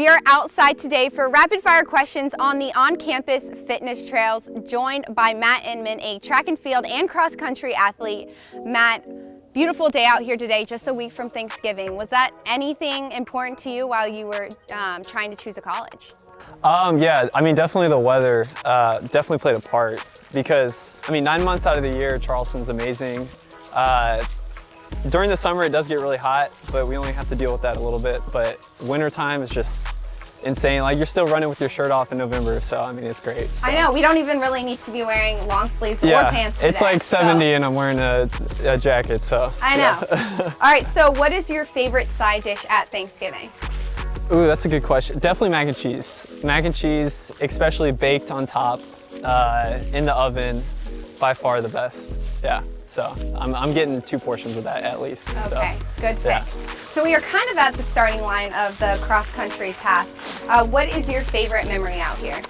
We are outside today for rapid fire questions on the on-campus fitness trails, joined by Matt Inman, a track and field and cross country athlete. Matt, beautiful day out here today, just a week from Thanksgiving. Was that anything important to you while you were trying to choose a college? Yeah, I mean, definitely the weather definitely played a part because, I mean, 9 months out of the year, Charleston's amazing. During the summer, it does get really hot, but we only have to deal with that a little bit. But wintertime is just insane. Like, you're still running with your shirt off in November, so I mean, it's great. So. I know, we don't even really need to be wearing long sleeves or pants today. It's like 70 and I'm wearing a jacket, so. I know. Yeah. All right, so what is your favorite side dish at Thanksgiving? Ooh, that's a good question. Definitely mac and cheese. Mac and cheese, especially baked on top, in the oven, by far the best. Yeah. So I'm getting 2 portions of that at least. Okay, so, good pick. Yeah. So we are kind of at the starting line of the cross-country path. What is your favorite memory out here?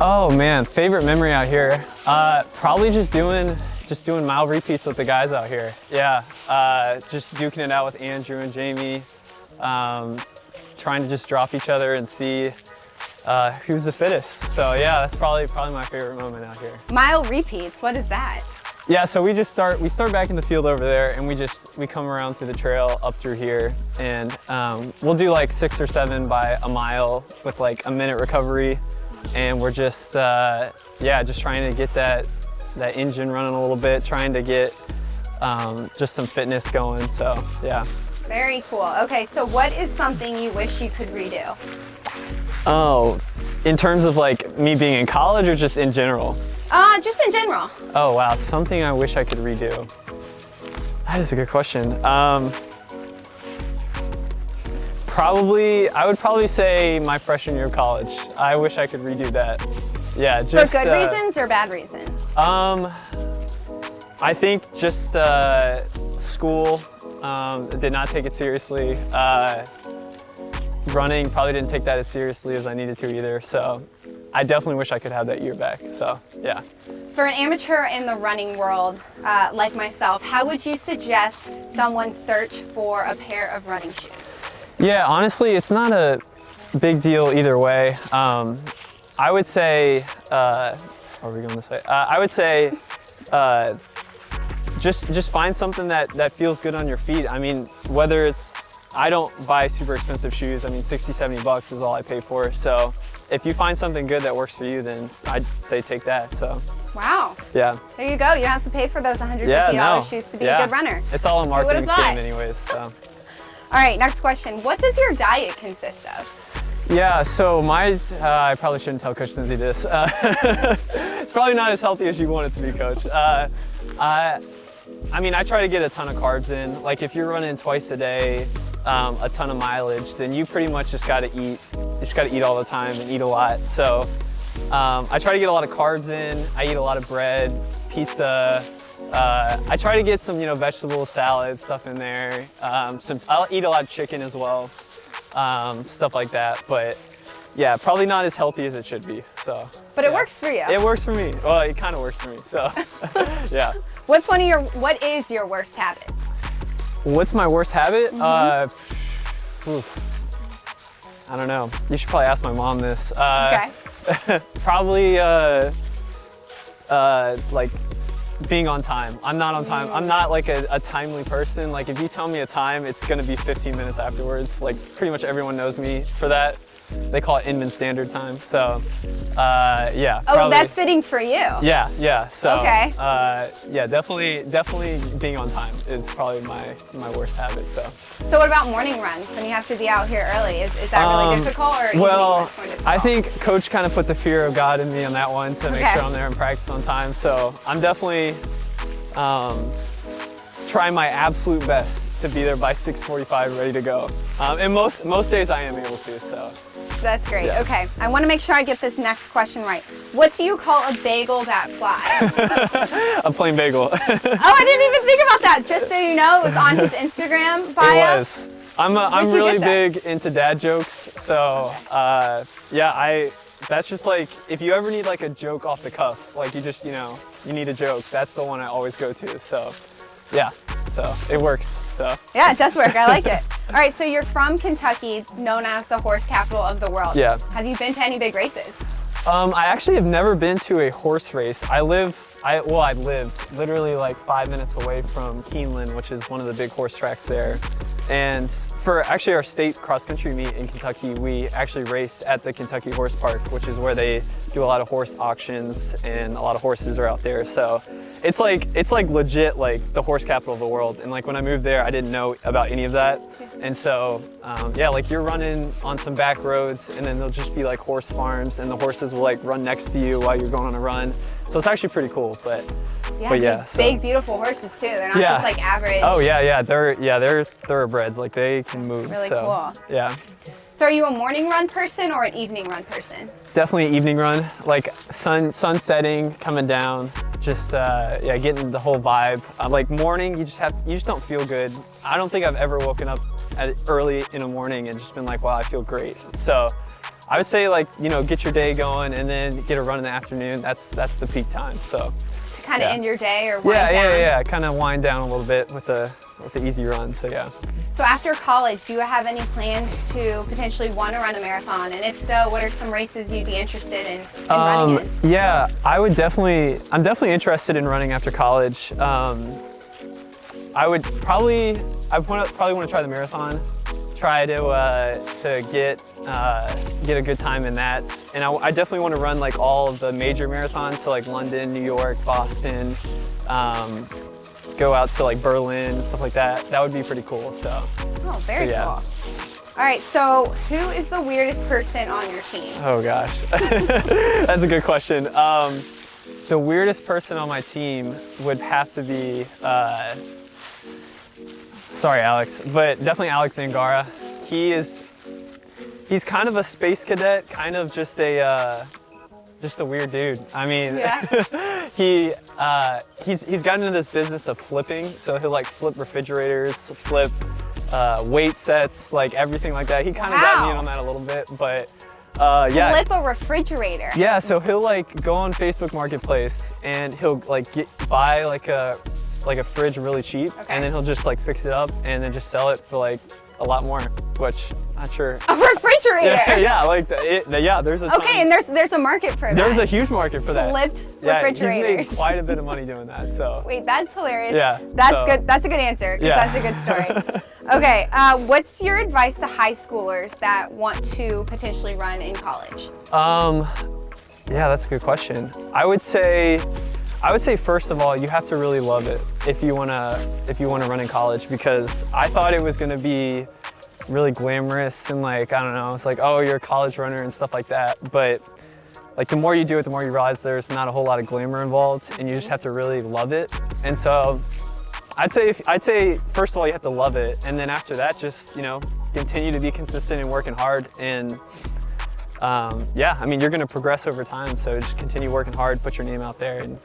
Oh man, favorite memory out here? Probably just doing mile repeats with the guys out here. Yeah, just duking it out with Andrew and Jamie, trying to just drop each other and see who's the fittest. So yeah, that's probably my favorite moment out here. Mile repeats, what is that? Yeah, so we start back in the field over there, and we come around through the trail up through here, and we'll do like 6 or 7 by a mile with like a minute recovery, and we're just just trying to get that engine running a little bit, trying to get just some fitness going. So yeah. Very cool. Okay, so what is something you wish you could redo? Oh, in terms of like me being in college or just in general? Just in general. Oh wow, something I wish I could redo. That is a good question. I would probably say my freshman year of college. I wish I could redo that. Yeah, just for good reasons or bad reasons? I think just school. Did not take it seriously. Running, probably didn't take that as seriously as I needed to either. So I definitely wish I could have that year back. So yeah. For an amateur in the running world like myself, how would you suggest someone search for a pair of running shoes? Yeah, honestly, it's not a big deal either way. I would say, are we going this way? I would say, just find something that feels good on your feet. I mean, whether it's, I don't buy super expensive shoes. I mean, 60, 70 bucks is all I pay for. So if you find something good that works for you, then I'd say take that. So. Wow. Yeah. There you go. You don't have to pay for those $150 shoes to be a good runner. It's all a marketing scam anyways. So. All right, next question. What does your diet consist of? Yeah, so I probably shouldn't tell Coach Lindsay this. It's probably not as healthy as you want it to be, Coach. I mean, I try to get a ton of carbs in. Like if you're running twice a day, a ton of mileage, then you pretty much just gotta eat. You just gotta eat all the time and eat a lot. So I try to get a lot of carbs in. I eat a lot of bread, pizza. I try to get some, vegetables, salads, stuff in there. I'll eat a lot of chicken as well, stuff like that. But yeah, probably not as healthy as it should be. So. But it works for you. It works for me. Well, it kind of works for me. So, yeah. What is your worst habit? What's my worst habit? I don't know. You should probably ask my mom this. Okay. Probably like being on time. I'm not on time. I'm not like a timely person. Like if you tell me a time, it's gonna be 15 minutes afterwards. Like pretty much everyone knows me for that. They call it Inman Standard Time. So yeah. Oh, probably. That's fitting for you. Yeah. So okay. Yeah, definitely being on time is probably my worst habit. So what about morning runs when you have to be out here early? Is that really difficult or well, much more difficult? I think Coach kind of put the fear of God in me on that one to make sure I'm there and practice on time. So I'm definitely trying my absolute best to be there by 6:45, ready to go. And most days I am able to. So. That's great. Yeah. Okay, I want to make sure I get this next question right. What do you call a bagel that flies? A plain bagel. Oh, I didn't even think about that. Just so you know, it was on his Instagram bio. It was. I'm really big into dad jokes, so yeah, that's just like, if you ever need like a joke off the cuff, like you just, you need a joke, that's the one I always go to, so yeah. so it works. So Yeah, it does work. I like it. All right, so you're from Kentucky, known as the horse capital of the world. Yeah. Have you been to any big races? I actually have never been to a horse race. I live literally like 5 minutes away from Keeneland, which is one of the big horse tracks there. And for actually our state cross-country meet in Kentucky, we actually race at the Kentucky Horse Park, which is where they do a lot of horse auctions and a lot of horses are out there. So it's like legit like the horse capital of the world. And like when I moved there, I didn't know about any of that. And so yeah, like you're running on some back roads and then there'll just be like horse farms and the horses will like run next to you while you're going on a run. So it's actually pretty cool, but yeah, these big, beautiful horses too. They're not just like average. Oh yeah, they're thoroughbreds. Like they can move. Really so, cool. Yeah. So are you a morning run person or an evening run person? Definitely an evening run. Like sun setting, coming down, just yeah, getting the whole vibe. Like morning, you just don't feel good. I don't think I've ever woken up early in the morning and just been like, wow, I feel great. So I would say like, you know, get your day going and then get a run in the afternoon. That's the peak time. So to kind of end your day or wind down. Yeah. Kind of wind down a little bit with the easy run. So yeah. So after college, do you have any plans to potentially want to run a marathon? And if so, what are some races you'd be interested in running in? Yeah, I'm definitely interested in running after college. I probably want to try the marathon, try to get a good time in that. And I definitely want to run like all of the major marathons, so like London, New York, Boston, go out to like Berlin, stuff like that. That would be pretty cool. So. Oh, very cool. All right, so who is the weirdest person on your team? Oh gosh, that's a good question. The weirdest person on my team would have to be, sorry Alex, but definitely Alex Angara. He's kind of a space cadet, kind of just a weird dude. I mean, he's gotten into this business of flipping, so he'll like flip refrigerators, flip weight sets, like everything like that. He kind of got me in on that a little bit, but yeah. Flip a refrigerator? Yeah, so he'll like go on Facebook Marketplace and he'll like buy like a fridge really cheap, and then he'll just like fix it up and then just sell it for like a lot more, which I'm not sure. A refrigerator? Yeah, like yeah, there's a ton. Okay, and there's a market for that. There's a huge market for that. Flipped refrigerators. He's made quite a bit of money doing that, so. Wait, that's hilarious. Yeah. That's good. That's a good answer, because that's a good story. Okay, what's your advice to high schoolers that want to potentially run in college? Yeah, that's a good question. I would say first of all, you have to really love it if you wanna run in college, because I thought it was gonna be really glamorous and like, I don't know, it's like, oh, you're a college runner and stuff like that. But like the more you do it, the more you realize there's not a whole lot of glamour involved, and you just have to really love it. And so I'd say first of all, you have to love it, and then after that, just, you know, continue to be consistent and working hard. And yeah, I mean, you're gonna progress over time, so just continue working hard, put your name out there, and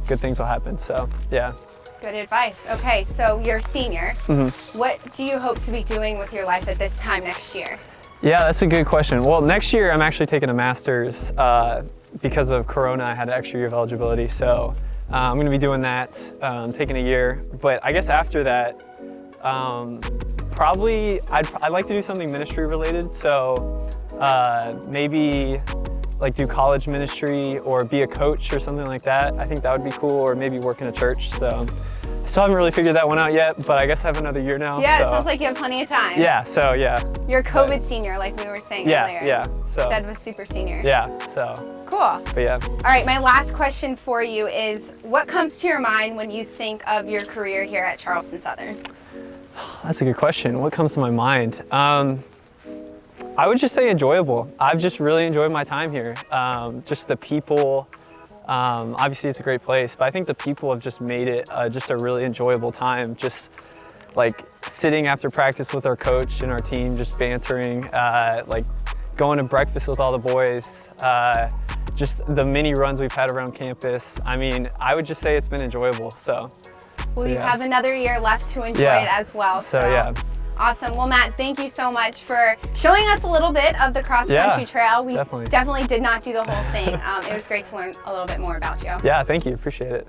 good things will happen. So yeah. Good advice. Okay, so you're a senior. Mm-hmm. What do you hope to be doing with your life at this time next year? Yeah, that's a good question. Well, next year I'm actually taking a master's. Because of Corona, I had an extra year of eligibility, so I'm going to be doing that, taking a year. But I guess after that, probably I'd like to do something ministry related. So maybe like do college ministry or be a coach or something like that. I think that would be cool, or maybe work in a church. So still haven't really figured that one out yet, but I guess I have another year now. Yeah, so. It sounds like you have plenty of time. Yeah, so yeah. You're a COVID senior, like we were saying earlier. Yeah, so. Instead of a super senior. Yeah, so. Cool. But yeah. All right, my last question for you is, what comes to your mind when you think of your career here at Charleston Southern? That's a good question. What comes to my mind? I would just say enjoyable. I've just really enjoyed my time here. Just the people, obviously it's a great place, but I think the people have just made it just a really enjoyable time. Just like sitting after practice with our coach and our team, just bantering, like going to breakfast with all the boys, just the mini runs we've had around campus. I mean, I would just say it's been enjoyable, so. Well, you have another year left to enjoy it as well. So yeah. Awesome. Well, Matt, thank you so much for showing us a little bit of the cross-country trail. We definitely did not do the whole thing. It was great to learn a little bit more about you. Yeah, thank you. Appreciate it.